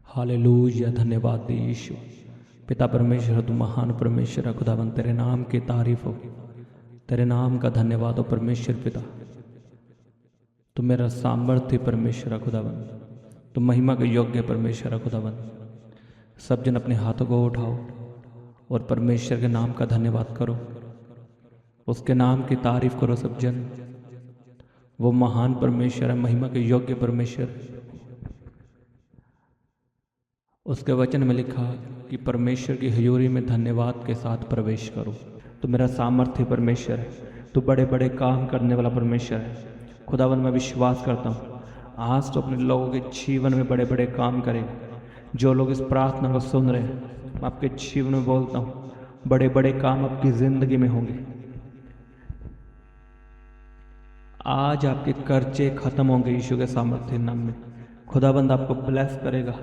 Hallelujah. धन्यवाद यीशु। पिता परमेश्वर, तू महान परमेश्वर है खुदावन, तेरे नाम की तारीफ हो, तेरे नाम का धन्यवाद हो परमेश्वर पिता। तू मेरा सामर्थ्य परमेश्वर है खुदावन, तू महिमा के योग्य परमेश्वर है खुदावन। सब जन अपने हाथों को उठाओ और परमेश्वर के नाम का धन्यवाद करो, उसके नाम की तारीफ करो सब जन। वो महान परमेश्वर है, महिमा के योग्य परमेश्वर। उसके वचन में लिखा कि परमेश्वर की हजूरी में धन्यवाद के साथ प्रवेश करो। तो मेरा सामर्थ्य परमेश्वर है, तो बड़े बड़े काम करने वाला परमेश्वर है खुदावन। मैं विश्वास करता हूँ आज तो अपने लोगों के जीवन में बड़े बड़े काम करेगा। जो लोग इस प्रार्थना को सुन रहे हैं, मैं आपके जीवन में बोलता हूँ बड़े बड़े काम आपकी ज़िंदगी में होंगे। आज आपके कर्जे खत्म होंगे यीशु के सामर्थ्य नाम में। खुदाबंद आपको ब्लेस करेगा,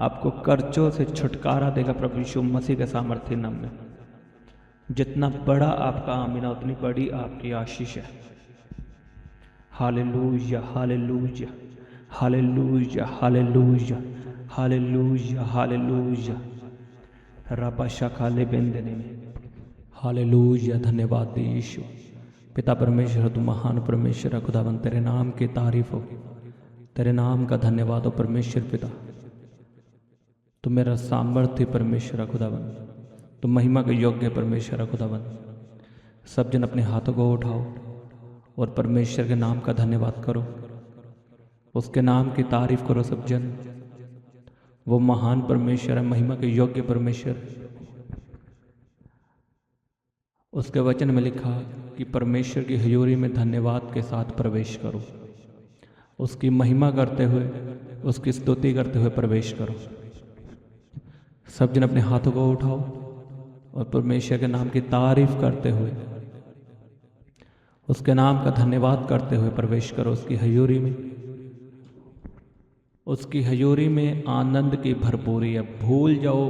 आपको कर्जों से छुटकारा देगा प्रभु यीशु मसीह के सामर्थ्य नाम में। जितना बड़ा आपका आमीना उतनी बड़ी आपकी आशीष है। Hallelujah hallelujah hallelujah hallelujah hallelujah hallelujah. रबा शखाले बेंदने में हालेलुया। धन्यवाद दे यीशु। पिता परमेश्वर, तू महान परमेश्वर है खुदावन, तेरे नाम की तारीफ हो, तेरे नाम का धन्यवाद हो परमेश्वर पिता। तू मेरा सामर्थ्य परमेश्वर है खुदावन, तू महिमा के योग्य परमेश्वर है खुदावन। सब जन अपने हाथों को उठाओ और परमेश्वर के नाम का धन्यवाद करो, उसके नाम की तारीफ करो सब जन। वो महान परमेश्वर है, महिमा के योग्य परमेश्वर। उसके वचन में लिखा कि परमेश्वर की हजूरी में धन्यवाद के साथ प्रवेश करो, उसकी महिमा करते हुए, उसकी स्तुति करते हुए प्रवेश करो। सब जन अपने हाथों को उठाओ और परमेश्वर के नाम की तारीफ करते हुए, उसके नाम का धन्यवाद करते हुए प्रवेश करो उसकी हजूरी में। उसकी हजूरी में आनंद की भरपूरी है। भूल जाओ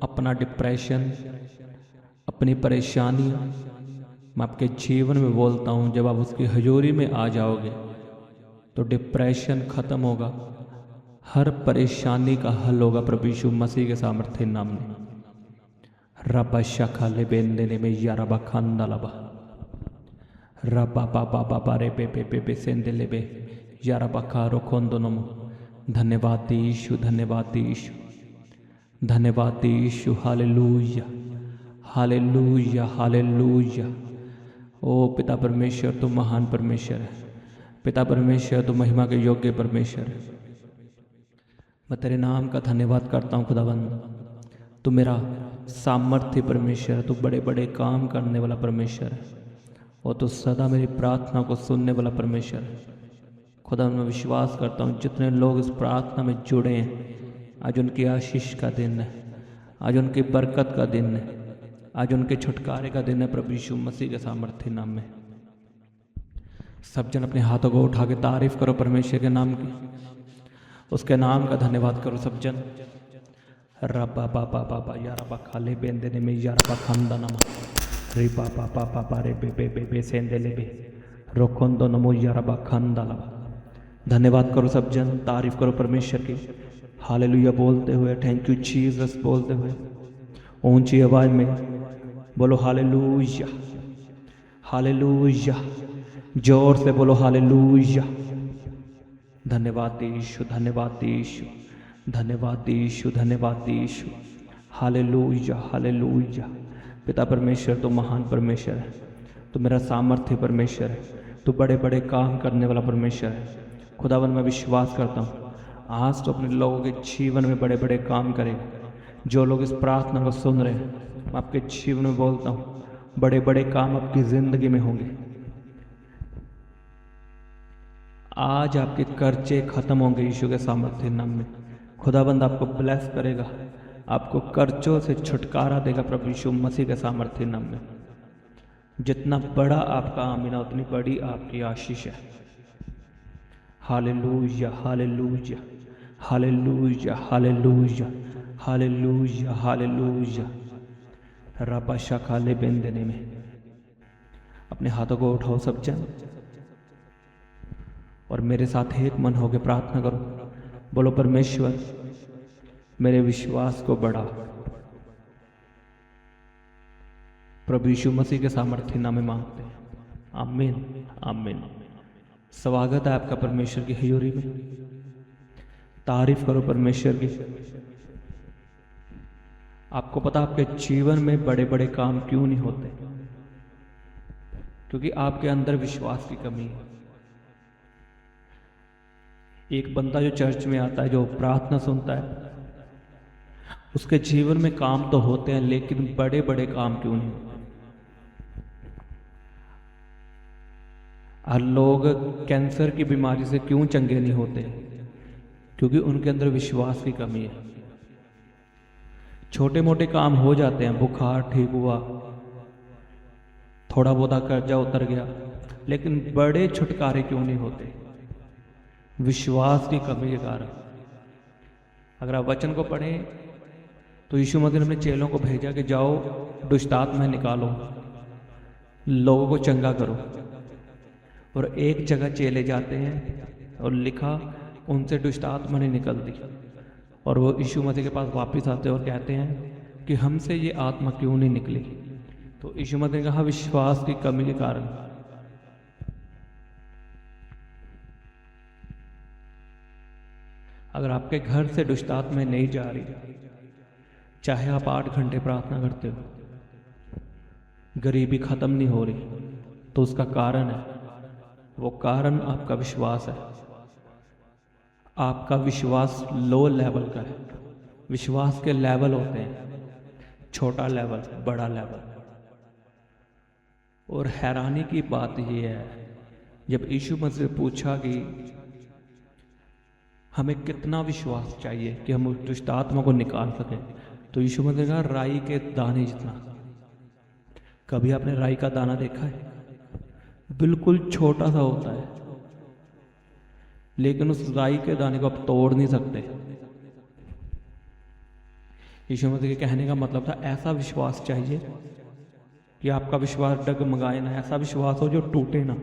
अपना डिप्रेशन, अपनी परेशानी। मैं आपके जीवन में बोलता हूँ जब आप उसकी हजूरी में आ जाओगे तो डिप्रेशन खत्म होगा, हर परेशानी का हल होगा प्रभु यीशु मसीह के सामर्थ्य नाम में। रबा शखा ले बेंदने में या रबा खंदा लबा रबा पापा पापा रे पे पे पे पे सेंदे ले बे या रबा खारो खोंदोनम। धन्यवाद दी यीशु, धन्यवाद दी यीशु, धन्यवाद दी यीशु। Hallelujah hallelujah hallelujah. ओ पिता परमेश्वर, तू महान परमेश्वर है। पिता परमेश्वर, तू महिमा के योग्य परमेश्वर है। मैं तेरे नाम का धन्यवाद करता हूँ खुदावंद। तू मेरा सामर्थ्य परमेश्वर है, तू बड़े बड़े काम करने वाला परमेश्वर है और तू सदा मेरी प्रार्थना को सुनने वाला परमेश्वर है। खुदा मैं विश्वास करता हूँ जितने लोग इस प्रार्थना में जुड़े हैं, आज उनकी आशीष का दिन है, आज उनकी बरकत का दिन है, आज उनके छुटकारे का दिन है प्रभु यीशु मसीह के सामर्थ्य नाम में। सब जन अपने हाथों को उठा के तारीफ करो परमेश्वर के नाम की, उसके नाम का धन्यवाद करो सब जन। रबा पापा पापा या रबा खाले बेंदने में या रबा खंदा नमा रे पापा पापा पा रे बे बे बे बे सेंदे ले बे रोखोंदो नमो या रबा खंदा लबा। धन्यवाद करो सब जन, तारीफ करो परमेश्वर की। हालेलुया बोलते हुए, थैंक यू जीसस बोलते हुए ऊंची आवाज में बोलो हालेलुया हालेलुया। जोर से बोलो हालेलुया। धन्यवाद यीशु, धन्यवाद यीशु, धन्यवाद यीशु, धन्यवाद यीशु। Hallelujah hallelujah. पिता परमेश्वर, तो महान परमेश्वर है, तो मेरा सामर्थ्य परमेश्वर है, तो बड़े बड़े काम करने वाला परमेश्वर है। खुदावन मैं विश्वास करता हूँ आज तो अपने लोगों के जीवन में बड़े बड़े काम करेगा। जो लोग इस प्रार्थना को सुन रहे हैं, मैं आपके जीवन में बोलता हूँ बड़े बड़े काम आपकी ज़िंदगी में होंगे। आज आपके कर्जे खत्म होंगे यीशु के सामर्थ्य नाम में। खुदाबंद आपको ब्लेस करेगा, आपको कर्जों से छुटकारा देगा प्रभु यीशु मसीह के सामर्थ्य नाम में। जितना बड़ा आपका आमीना उतनी बड़ी आपकी आशीष है। Hallelujah hallelujah hallelujah hallelujah hallelujah hallelujah. रबा शखाले बेंदने में अपने हाथों को उठाओ सब जन और मेरे साथ एक मन होकर प्रार्थना करो। बोलो परमेश्वर, मेरे विश्वास को बढ़ा। प्रभु यीशु मसीह के सामर्थ्य नाम में मांगते हैं, आमीन आमीन। स्वागत है आपका परमेश्वर की हजूरी में। तारीफ करो परमेश्वर की। आपको पता आपके जीवन में बड़े बड़े काम क्यों नहीं होते? क्योंकि आपके अंदर विश्वास की कमी है। एक बंदा जो चर्च में आता है, जो प्रार्थना सुनता है, उसके जीवन में काम तो होते हैं, लेकिन बड़े बड़े काम क्यों नहीं होते? और लोग कैंसर की बीमारी से क्यों चंगे नहीं होते? क्योंकि उनके अंदर विश्वास की कमी है। छोटे मोटे काम हो जाते हैं, बुखार ठीक हुआ, थोड़ा बहुत कर्जा उतर गया, लेकिन बड़े छुटकारे क्यों नहीं होते? विश्वास की कमी के कारण। अगर आप वचन को पढ़ें तो यीशु मसीह ने अपने चेलों को भेजा कि जाओ दुष्ट आत्माएं निकालो, लोगों को चंगा करो। और एक जगह चेले जाते हैं और लिखा उनसे दुष्ट आत्मा नहीं निकलती, और वो यीशु मसीह के पास वापस आते हैं और कहते हैं कि हमसे ये आत्मा क्यों नहीं निकली? तो यीशु मसीह ने कहा विश्वास की कमी के कारण। अगर आपके घर से दुष्ट आत्माएं नहीं जा रही, चाहे आप 8 घंटे प्रार्थना करते हो, गरीबी खत्म नहीं हो रही, तो उसका कारण है, वो कारण आपका विश्वास है। आपका विश्वास लो लेवल का है। विश्वास के लेवल होते हैं, छोटा लेवल, बड़ा लेवल। और हैरानी की बात यह है, जब यीशु मसीह से पूछा कि हमें कितना विश्वास चाहिए कि हम उस दुष्ट आत्मा को निकाल सकें, तो यीशु मसीह ने कहा राई के दाने जितना। कभी आपने राई का दाना देखा है? बिल्कुल छोटा सा होता है, लेकिन उस राई के दाने को आप तोड़ नहीं सकते। यीशु मसीह के कहने का मतलब था ऐसा विश्वास चाहिए कि आपका विश्वास डगमगाए ना, ऐसा विश्वास हो जो टूटे ना।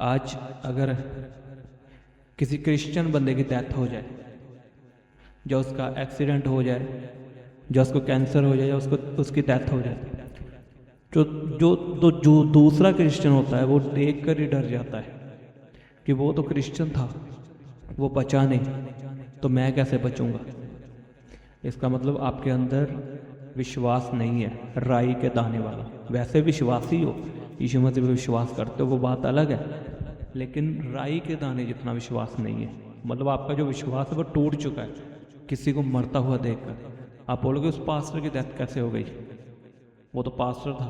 आज अगर किसी क्रिश्चियन बंदे की डेथ हो जाए, जो उसका एक्सीडेंट हो जाए, जो उसको कैंसर हो जाए, या उसकी डेथ हो जाए, जो दूसरा क्रिश्चियन होता है वो देख कर ही डर जाता है कि वो तो क्रिश्चियन था, वो बचा नहीं, तो मैं कैसे बचूंगा? इसका मतलब आपके अंदर विश्वास नहीं है, राई के दाने वाला। वैसे विश्वासी हो, यीशु मसीह पे विश्वास करते हो, वो बात अलग है, लेकिन राई के दाने जितना विश्वास नहीं है। मतलब आपका जो विश्वास है वो टूट चुका है किसी को मरता हुआ देखकर। आप बोलोगे उस पास्टर की डेथ कैसे हो गई? वो तो पास्टर था।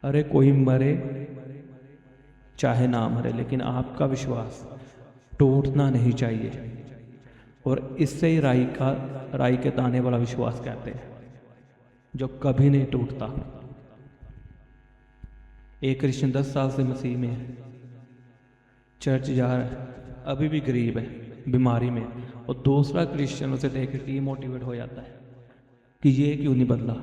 अरे कोई मरे चाहे ना मरे, लेकिन आपका विश्वास टूटना नहीं चाहिए। और इससे ही राई के दाने वाला विश्वास कहते हैं, जो कभी नहीं टूटता। एक क्रिश्चियन 10 साल से मसीह में है, चर्च जा रहा है, अभी भी गरीब है, बीमारी में, और दूसरा क्रिश्चियन उसे देख के डिमोटिवेट हो जाता है कि ये क्यों नहीं बदला।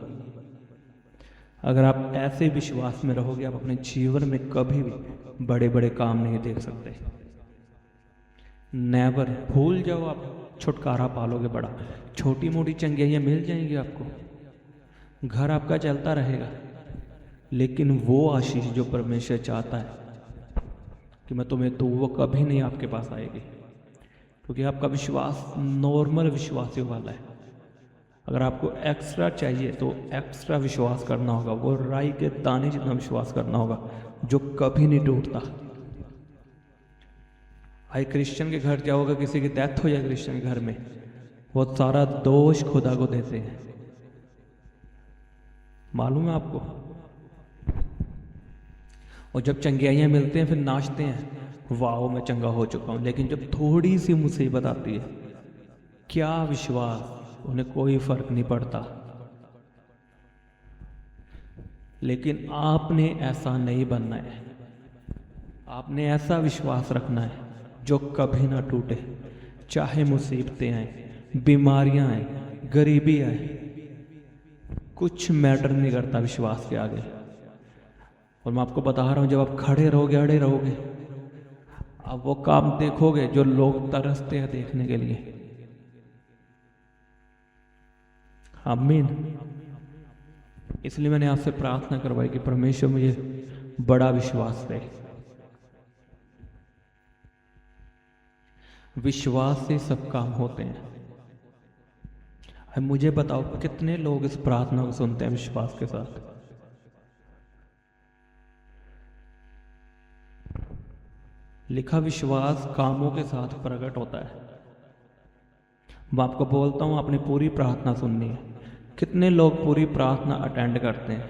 अगर आप ऐसे विश्वास में रहोगे, आप अपने जीवन में कभी भी बड़े बड़े काम नहीं देख सकते। नेवर, भूल जाओ, आप छुटकारा पालोगे बड़ा। छोटी मोटी चंगियाइयाँ मिल जाएंगी आपको, घर आपका चलता रहेगा, लेकिन वो आशीष जो परमेश्वर चाहता है कि मैं तुम्हें दूँ, वो कभी नहीं आपके पास आएगी, क्योंकि आपका विश्वास नॉर्मल विश्वासियों वाला है। अगर आपको एक्स्ट्रा चाहिए तो एक्स्ट्रा विश्वास करना होगा, वो राई के दाने जितना विश्वास करना होगा, जो कभी नहीं टूटता। भाई क्रिश्चियन के घर जाओगे, किसी की डेथ हो जाए क्रिश्चियन के घर में, वो सारा दोष खुदा को देते हैं। मालूम है आपको? और जब चंगियाइयाँ मिलते हैं फिर नाचते हैं, वाह मैं चंगा हो चुका हूँ। लेकिन जब थोड़ी सी मुसीबत आती है, क्या विश्वास, उन्हें कोई फर्क नहीं पड़ता। लेकिन आपने ऐसा नहीं बनना है। आपने ऐसा विश्वास रखना है जो कभी ना टूटे, चाहे मुसीबतें आए, बीमारियां आए, गरीबी आए, कुछ मैटर नहीं करता विश्वास के आगे। और मैं आपको बता रहा हूं, जब आप खड़े रहोगे, अड़े रहोगे, अब वो काम देखोगे जो लोग तरसते हैं देखने के लिए। आमीन। इसलिए मैंने आपसे प्रार्थना करवाई कि परमेश्वर मुझे बड़ा विश्वास दे। विश्वास से सब काम होते हैं। अब मुझे बताओ कितने लोग इस प्रार्थना को सुनते हैं विश्वास के साथ? लिखा विश्वास कामों के साथ प्रकट होता है। मैं आपको बोलता हूं आपने पूरी प्रार्थना सुननी है। कितने लोग पूरी प्रार्थना अटेंड करते हैं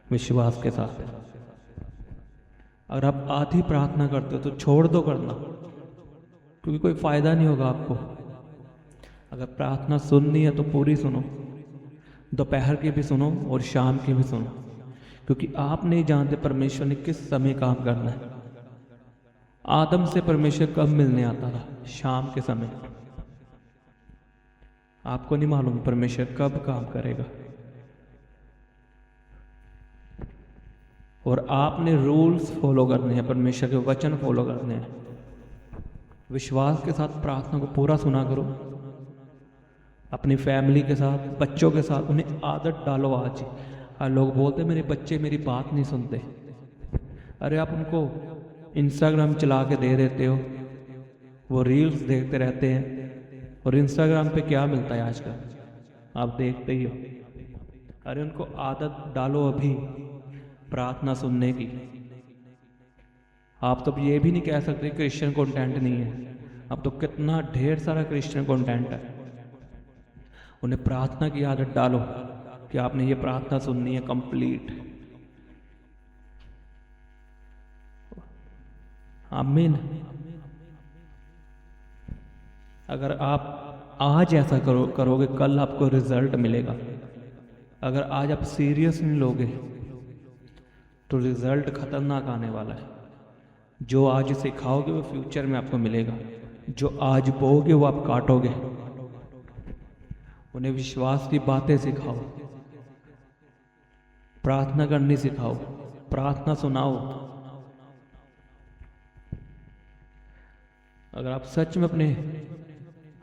विश्वास के साथ? अगर आप आधी प्रार्थना करते हो तो छोड़ दो करना, क्योंकि कोई फायदा नहीं होगा आपको। अगर प्रार्थना सुननी है तो पूरी सुनो, दोपहर की भी सुनो और शाम की भी सुनो, क्योंकि आप नहीं जानते परमेश्वर ने किस समय काम करना है। आदम से परमेश्वर कब मिलने आता था? शाम के समय। आपको नहीं मालूम परमेश्वर कब काम करेगा। और आपने रूल्स फॉलो करने हैं, परमेश्वर के वचन फॉलो करने हैं। विश्वास के साथ प्रार्थना को पूरा सुना करो, अपनी फैमिली के साथ, बच्चों के साथ। उन्हें आदत डालो आज। लोग बोलते मेरे बच्चे मेरी बात नहीं सुनते। अरे आप उनको इंस्टाग्राम चला के दे देते हो, वो रील्स देखते रहते हैं। और इंस्टाग्राम पे क्या मिलता है आजकल, आप देखते ही हो। अरे उनको आदत डालो अभी प्रार्थना सुनने की। आप तो ये भी नहीं कह सकते क्रिश्चियन कंटेंट नहीं है। अब तो कितना ढेर सारा क्रिश्चियन कंटेंट है। उन्हें प्रार्थना की आदत डालो कि आपने ये प्रार्थना सुननी है कंप्लीट। आमीन। अगर आप आज ऐसा करोगे कल आपको रिजल्ट मिलेगा। अगर आज आप सीरियस नहीं लोगे तो रिजल्ट खतरनाक आने वाला है। जो आज सिखाओगे वो फ्यूचर में आपको मिलेगा। जो आज बोओगे वो आप काटोगे। उन्हें विश्वास की बातें सिखाओ, प्रार्थना करनी सिखाओ, प्रार्थना सुनाओ। अगर आप सच में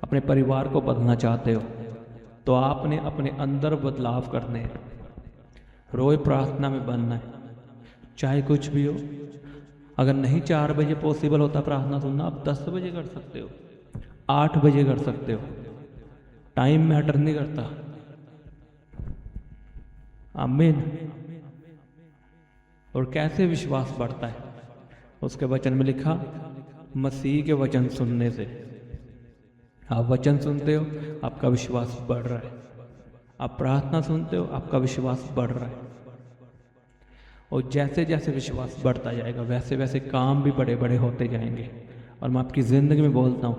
अपने परिवार को बदलना चाहते हो तो आपने अपने अंदर बदलाव करने हैं। रोज प्रार्थना में बनना है, चाहे कुछ भी हो। अगर नहीं 4 बजे पॉसिबल होता प्रार्थना सुनना, आप 10 बजे कर सकते हो, 8 बजे कर सकते हो। टाइम मैटर नहीं करता। आमीन। और कैसे विश्वास बढ़ता है? उसके वचन में लिखा, मसीह के वचन सुनने से। आप वचन सुनते हो, आपका विश्वास बढ़ रहा है। आप प्रार्थना सुनते हो, आपका विश्वास बढ़ रहा है। और जैसे जैसे विश्वास बढ़ता जाएगा वैसे वैसे काम भी बड़े बड़े होते जाएंगे। और मैं आपकी ज़िंदगी में बोलता हूँ,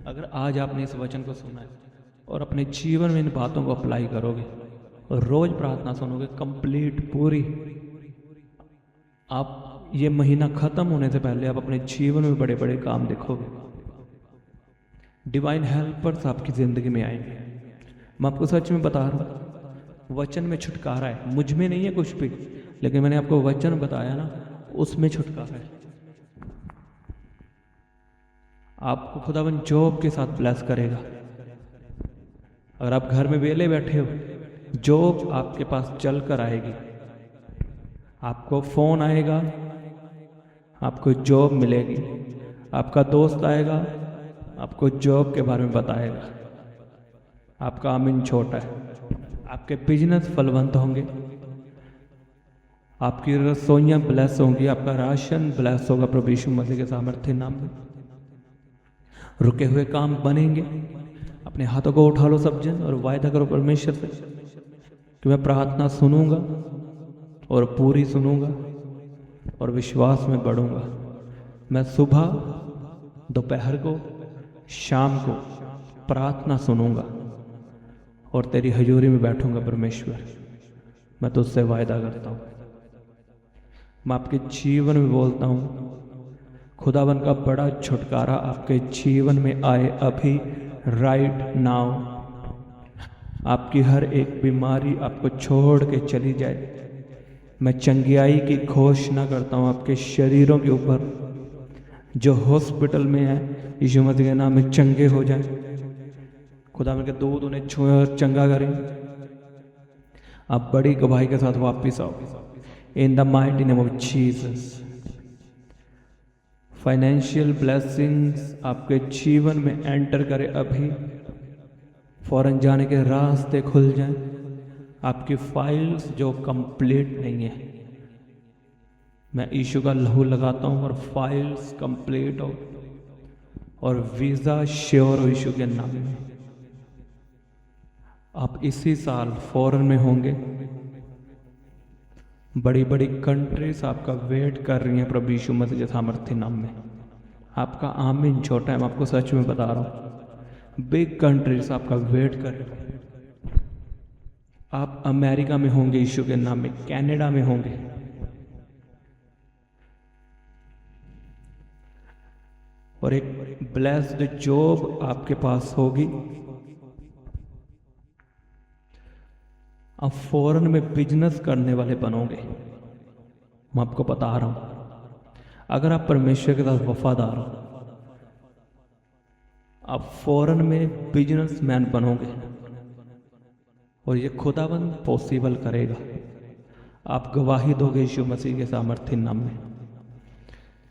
अगर आज आपने इस वचन को सुना है और अपने जीवन में इन बातों को अप्लाई करोगे और रोज़ प्रार्थना सुनोगे कंप्लीट पूरी, आप ये महीना ख़त्म होने से पहले आप अपने जीवन में बड़े बड़े काम देखोगे। डिवाइन हेल्पर्स आपकी ज़िंदगी में आएंगे। मैं आपको सच में बता रहा हूँ, वचन में छुटकारा है। मुझ में नहीं है कुछ भी, लेकिन मैंने आपको वचन बताया ना, उसमें छुटकारा है। आपको खुदावन जॉब के साथ ब्लेस करेगा। अगर आप घर में वेले बैठे हो, जॉब आपके पास चल कर आएगी। आपको फ़ोन आएगा, आपको जॉब मिलेगी। आपका दोस्त आएगा, आपको जॉब के बारे में बताएगा। आपका आमीन छोटा है। आपके बिजनेस फलवंत होंगे, आपकी रसोइयाँ ब्लेस होंगी, आपका राशन ब्लेस होगा प्रभु यीशु मसीह के सामर्थ्य नाम में। रुके हुए काम बनेंगे। अपने हाथों को उठा लो सब जन और वायदा करो परमेश्वर से कि मैं प्रार्थना सुनूंगा और पूरी सुनूंगा और विश्वास में बढ़ूंगा। मैं सुबह, दोपहर को, शाम को प्रार्थना सुनूंगा और तेरी हजूरी में बैठूंगा। परमेश्वर, मैं तुझसे वायदा करता हूँ। मैं आपके जीवन में बोलता हूँ, खुदावन का बड़ा छुटकारा आपके जीवन में आए अभी, राइट नाउ। आपकी हर एक बीमारी आपको छोड़ के चली जाए। मैं चंगियाई की घोषणा करता हूँ आपके शरीरों के ऊपर। जो हॉस्पिटल में है यीशु मसीह के नाम में चंगे हो जाए। खुदा के दूत उन्हें छुए और चंगा करें। आप बड़ी गवाही के साथ वापिस आओ in the mighty name of Jesus. Financial blessings आपके जीवन में एंटर करे अभी। फॉरेन जाने के रास्ते खुल जाएं। आपकी फाइल्स जो कंप्लीट नहीं है, मैं यीशु का लहू लगाता हूं और फाइल्स कंप्लीट हो और वीज़ा श्योर हो यीशु के नाम में। आप इसी साल फॉरेन में होंगे। बड़ी बड़ी कंट्रीज आपका वेट कर रही हैं प्रभु यीशु मसीह के सामर्थ्य नाम में। आपका आमीन छोटा है, मैं आपको सच में बता रहा हूँ। बिग कंट्रीज आपका वेट कर रही हैं। आप अमेरिका में होंगे यीशु के नाम में, कनाडा में होंगे। और एक ब्लेस्ड जॉब आपके पास होगी। आप फॉरेन में बिजनेस करने वाले बनोगे। मैं आपको बता रहा हूं, अगर आप परमेश्वर के साथ वफादार हो, आप फॉरेन में बिजनेसमैन बनोगे और ये खुदाबंद पॉसिबल करेगा। आप गवाही दोगे यीशु मसीह के सामर्थ्य नाम में।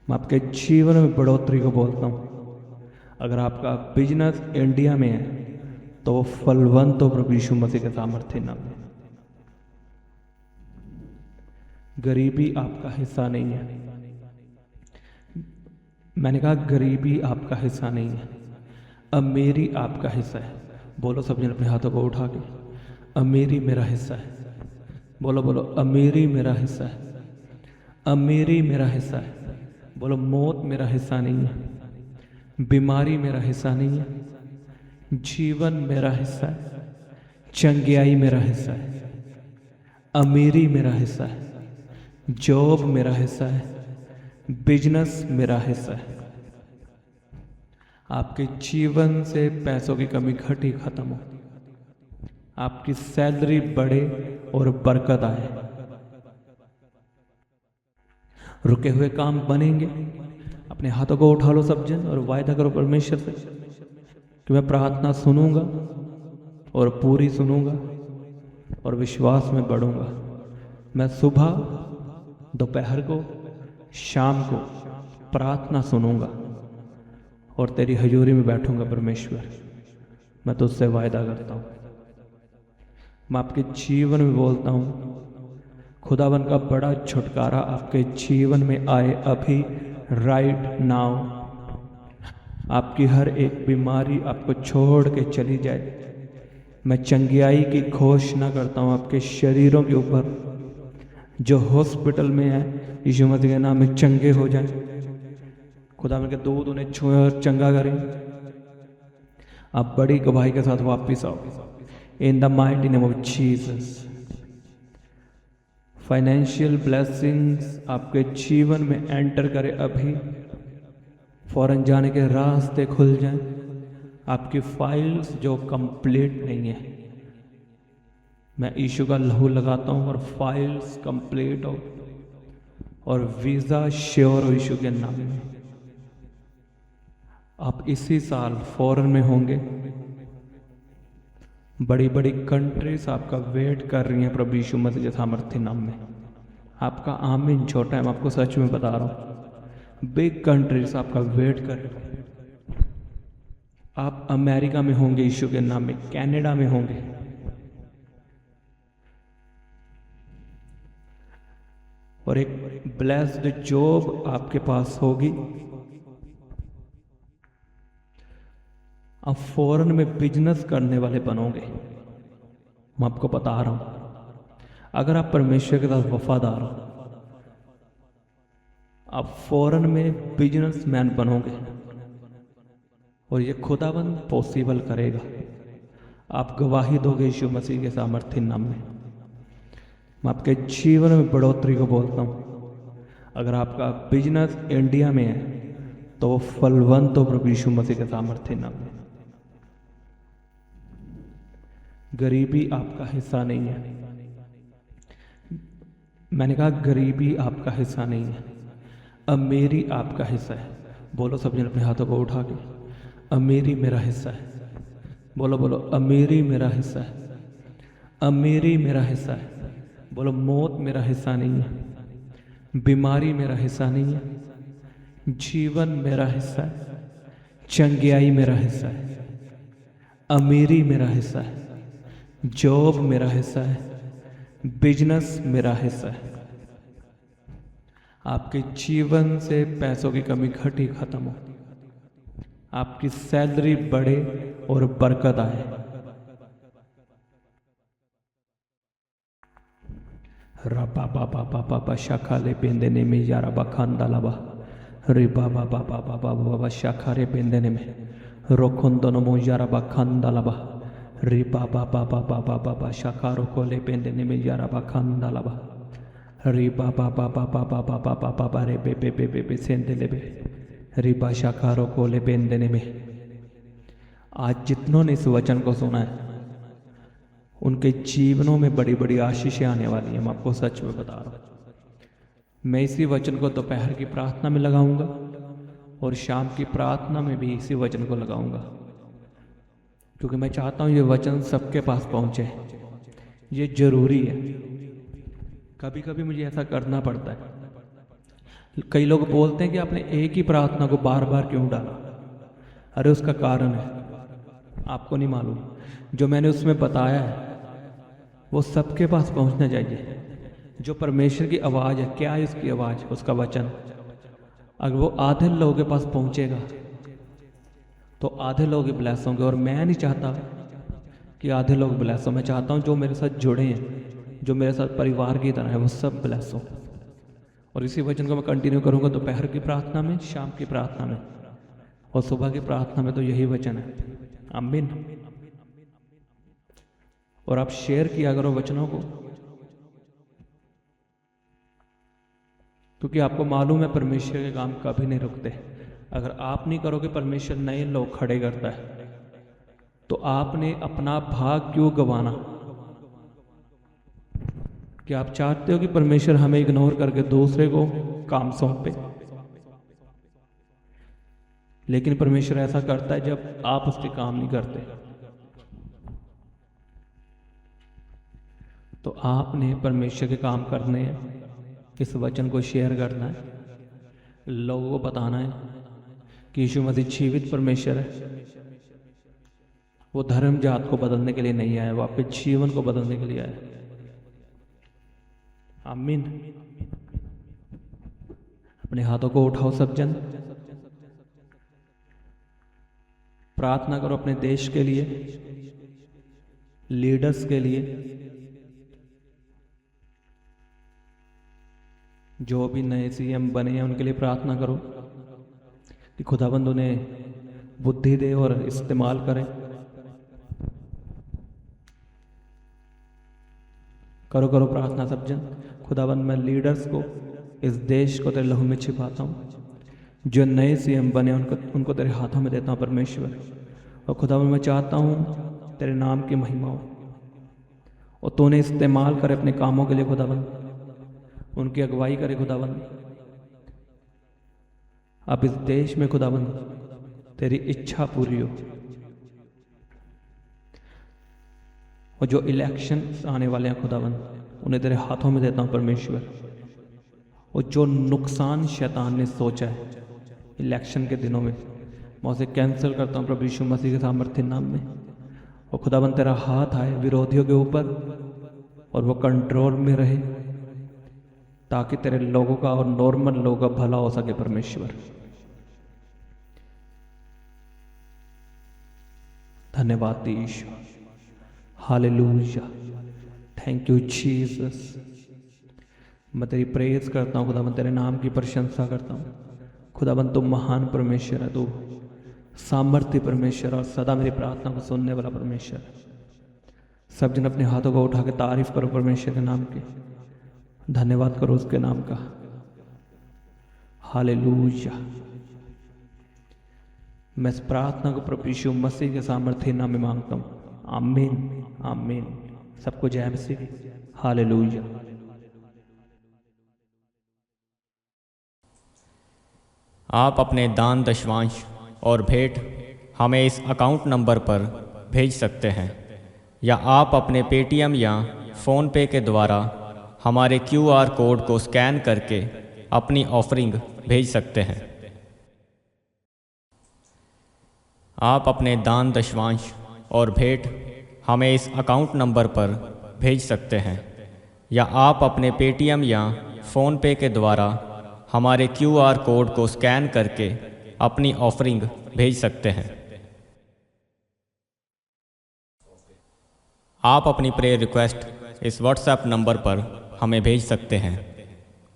मैं आपके जीवन में बढ़ोतरी को बोलता हूं। अगर आपका बिजनेस इंडिया में है तो वो फलवंत हो प्रभु यीशु मसीह के सामर्थ्य नाम में। गरीबी आपका हिस्सा नहीं है। मैंने कहा गरीबी आपका हिस्सा नहीं है, अमीरी आपका हिस्सा है। बोलो सब जन अपने हाथों को उठा के, अमीरी मेरा हिस्सा है। बोलो बोलो, अमीरी मेरा हिस्सा है, अमीरी मेरा हिस्सा है। बोलो, मौत मेरा हिस्सा नहीं है, बीमारी मेरा हिस्सा नहीं है, जीवन मेरा हिस्सा है, चंगियाई मेरा हिस्सा है, अमीरी मेरा हिस्सा है, जॉब मेरा हिस्सा है, बिजनेस मेरा हिस्सा है। आपके जीवन से पैसों की कमी घटी खत्म हो, आपकी सैलरी बढ़े और बरकत आए, रुके हुए काम बनेंगे। अपने हाथों को उठा लो सब जन और वायदा करो परमेश्वर से कि मैं प्रार्थना सुनूंगा और पूरी सुनूंगा और विश्वास में बढ़ूंगा। मैं सुबह, दोपहर को, शाम को प्रार्थना सुनूंगा और तेरी हजूरी में बैठूंगा परमेश्वर। मैं तुझसे वायदा करता हूँ। मैं आपके जीवन में बोलता हूँ, खुदावन का बड़ा छुटकारा आपके जीवन में आए अभी, राइट नाउ। आपकी हर एक बीमारी आपको छोड़ के चली जाए। मैं चंगियाई की घोषणा करता हूँ आपके शरीरों के ऊपर। जो हॉस्पिटल में है यीशु मसीह के नाम में चंगे हो जाए। खुदावन के दूत उन्हें छुए और चंगा करें। आप बड़ी गवाही के साथ वापिस आओ in the mighty name of Jesus. Financial blessings आपके जीवन में एंटर करे अभी। फॉरेन जाने के रास्ते खुल जाएं। आपकी फाइल्स जो कंप्लीट नहीं है, मैं यीशु का लहू लगाता हूं और फाइल्स कंप्लीट हो और वीज़ा श्योर हो यीशु के नाम में। आप इसी साल फॉरेन में होंगे। बड़ी बड़ी कंट्रीज आपका वेट कर रही हैं प्रभु यीशु मसीह के सामर्थ्य नाम में। आपका आमीन छोटा है, मैं आपको सच में बता रहा हूँ। बिग कंट्रीज आपका वेट कर रही हैं। आप अमेरिका में होंगे यीशु के नाम में, कनाडा में होंगे। और एक ब्लेस्ड जॉब आपके पास होगी। आप फॉरेन में बिजनेस करने वाले बनोगे। मैं आपको बता रहा हूं, अगर आप परमेश्वर के साथ वफादार हो, आप फॉरेन में बिजनेसमैन बनोगे और ये खुदाबंद पॉसिबल करेगा। आप गवाही दोगे यीशु मसीह के सामर्थ्य नाम में। मैं आपके जीवन में बढ़ोतरी को बोलता हूं। अगर आपका बिजनेस इंडिया में है तो वो फलवंत हो प्रभु यीशु मसीह के सामर्थ्य नाम में। गरीबी आपका हिस्सा नहीं है। मैंने कहा गरीबी आपका हिस्सा नहीं है, अमीरी आपका हिस्सा है। बोलो सब जन अपने हाथों को उठा के, अमीरी मेरा हिस्सा है। बोलो बोलो, अमीरी मेरा हिस्सा है, अमीरी मेरा हिस्सा है। बोलो, मौत मेरा हिस्सा नहीं है, बीमारी मेरा हिस्सा नहीं है, जीवन मेरा हिस्सा है, चंगियाई मेरा हिस्सा है, अमीरी मेरा हिस्सा है, जॉब मेरा हिस्सा है, बिजनेस मेरा हिस्सा है। आपके जीवन से पैसों की कमी घटी खत्म हो, आपकी सैलरी बढ़े और बरकत आए। रबा बाबा बाबा बा शाखा ले बेंदे ने में यारा बखांदा लाबा रे बाबा बाबा बाबा बाबा शाखा रे बेंदे ने में रोखुंदो नमो यारा बखांदा लाबा रे बाबा बाबा बाबा बाबा शाखा रोको ले बेंदे ने में यारा बखांदा लाबा रे बाबा बाबा बाबा बाबा बाबा रे बे बे बे बे बे सेंदे ले बे रे बा शाखा रोको ले बेंदे ने में। आज जितनों ने इस वचन को सुना है उनके जीवनों में बड़ी बड़ी आशीषें आने वाली हैं। मैं आपको सच में बता रहा हूँ। मैं इसी वचन को दोपहर की प्रार्थना में लगाऊंगा और शाम की प्रार्थना में भी इसी वचन को लगाऊंगा, क्योंकि मैं चाहता हूँ ये वचन सबके पास पहुँचे। ये जरूरी है। कभी कभी मुझे ऐसा करना पड़ता है। कई लोग बोलते हैं कि आपने एक ही प्रार्थना को बार बार क्यों डाला। अरे उसका कारण है, आपको नहीं मालूम। जो मैंने उसमें बताया है वो सबके पास पहुंचना चाहिए। जो परमेश्वर की आवाज़ है, क्या है उसकी आवाज़, उसका वचन, अगर वो आधे लोगों के पास पहुंचेगा तो आधे लोग ब्लेस होंगे। और मैं नहीं चाहता कि आधे लोग ब्लेस हो। मैं चाहता हूँ जो मेरे साथ जुड़े हैं, जो मेरे साथ परिवार की तरह है, वो सब ब्लेस हो। और इसी वचन को मैं कंटिन्यू करूँगा दोपहर की प्रार्थना में, शाम की प्रार्थना में और सुबह की प्रार्थना में। तो यही वचन है। आमीन। और आप शेयर किया करो वचनों को, क्योंकि आपको मालूम है परमेश्वर के काम कभी नहीं रुकते। अगर आप नहीं करोगे परमेश्वर नए लोग खड़े करता है। तो आपने अपना भाग क्यों गंवाना? कि आप चाहते हो कि परमेश्वर हमें इग्नोर करके दूसरे को काम सौंपे, लेकिन परमेश्वर ऐसा करता है जब आप उसके काम नहीं करते। तो आपने परमेश्वर के काम करने हैं, इस वचन को शेयर करना है, लोगों को बताना है कि यीशु मसीह जीवित परमेश्वर है। वो धर्म जात को बदलने के लिए नहीं आया, वो आपके जीवन को बदलने के लिए आया। आमीन। अपने हाथों को उठाओ सब जन, प्रार्थना करो अपने देश के लिए, लीडर्स के लिए, जो भी नए सीएम बने हैं उनके लिए प्रार्थना करो कि खुदाबंद उन्हें बुद्धि दे और इस्तेमाल करें। करो करो प्रार्थना सब जन। खुदाबंद मैं लीडर्स को, इस देश को तेरे लहू में छिपाता हूँ। जो नए सीएम बने उनको तेरे हाथों में देता हूँ परमेश्वर। और खुदाबंद मैं चाहता हूँ तेरे नाम की महिमा हो और तू उन्हें इस्तेमाल करे अपने कामों के लिए। खुदाबंद उनकी अगुवाई करे खुदाबंद। अब इस देश में खुदाबंद तेरी इच्छा पूरी हो। और जो इलेक्शन आने वाले हैं खुदाबंद उन्हें तेरे हाथों में देता हूँ परमेश्वर। और जो नुकसान शैतान ने सोचा है इलेक्शन के दिनों में, मैं उसे कैंसिल करता हूँ प्रभु यीशु मसीह के सामर्थ्य नाम में। और खुदाबंद तेरा हाथ आए विरोधियों के ऊपर और वो कंट्रोल में रहे, ताकि तेरे लोगों का और नॉर्मल लोगों का भला हो सके परमेश्वर। धन्यवाद यीशु। हालेलुया। Thank you Jesus. मैं तेरी प्रेज करता हूँ खुदाबंद, तेरे नाम की प्रशंसा करता हूँ खुदाबंद। तुम महान परमेश्वर है, तू सामर्थ्य परमेश्वर और सदा मेरी प्रार्थना को सुनने वाला परमेश्वर। सब जन अपने हाथों को उठा के तारीफ करो परमेश्वर के नाम की, धन्यवाद करो उसके नाम का। हालेलुया। मैं इस प्रार्थना को प्रभु यीशु मसीह के सामर्थ्य नाम में मांगता हूँ। आमीन आमीन। सबको जय मसीह। हालेलुया। आप अपने दान दशवांश और भेंट हमें इस अकाउंट नंबर पर भेज सकते हैं या आप अपने पेटीएम या फ़ोनपे के द्वारा हमारे QR कोड को स्कैन करके अपनी ऑफरिंग भेज सकते हैं। आप अपने दान दशवांश और भेंट हमें इस अकाउंट नंबर पर भेज सकते हैं या आप अपने पेटीएम या फ़ोनपे के द्वारा हमारे QR कोड को स्कैन करके अपनी ऑफरिंग भेज सकते हैं। आप अपनी प्रेयर रिक्वेस्ट इस व्हाट्सएप नंबर पर हमें भेज सकते हैं।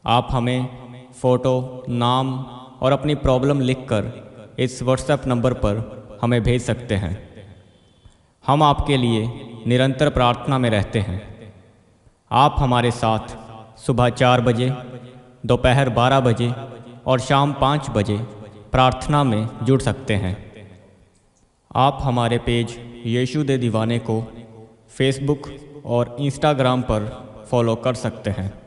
आप हमें फ़ोटो, नाम और अपनी प्रॉब्लम लिखकर इस व्हाट्सएप नंबर पर हमें भेज सकते हैं। हम आपके लिए निरंतर प्रार्थना में रहते हैं। आप हमारे साथ सुबह 4 बजे, दोपहर 12 बजे और शाम 5 बजे प्रार्थना में जुड़ सकते हैं। आप हमारे पेज यीशु दे दीवाने को फेसबुक और इंस्टाग्राम पर फॉलो कर सकते हैं।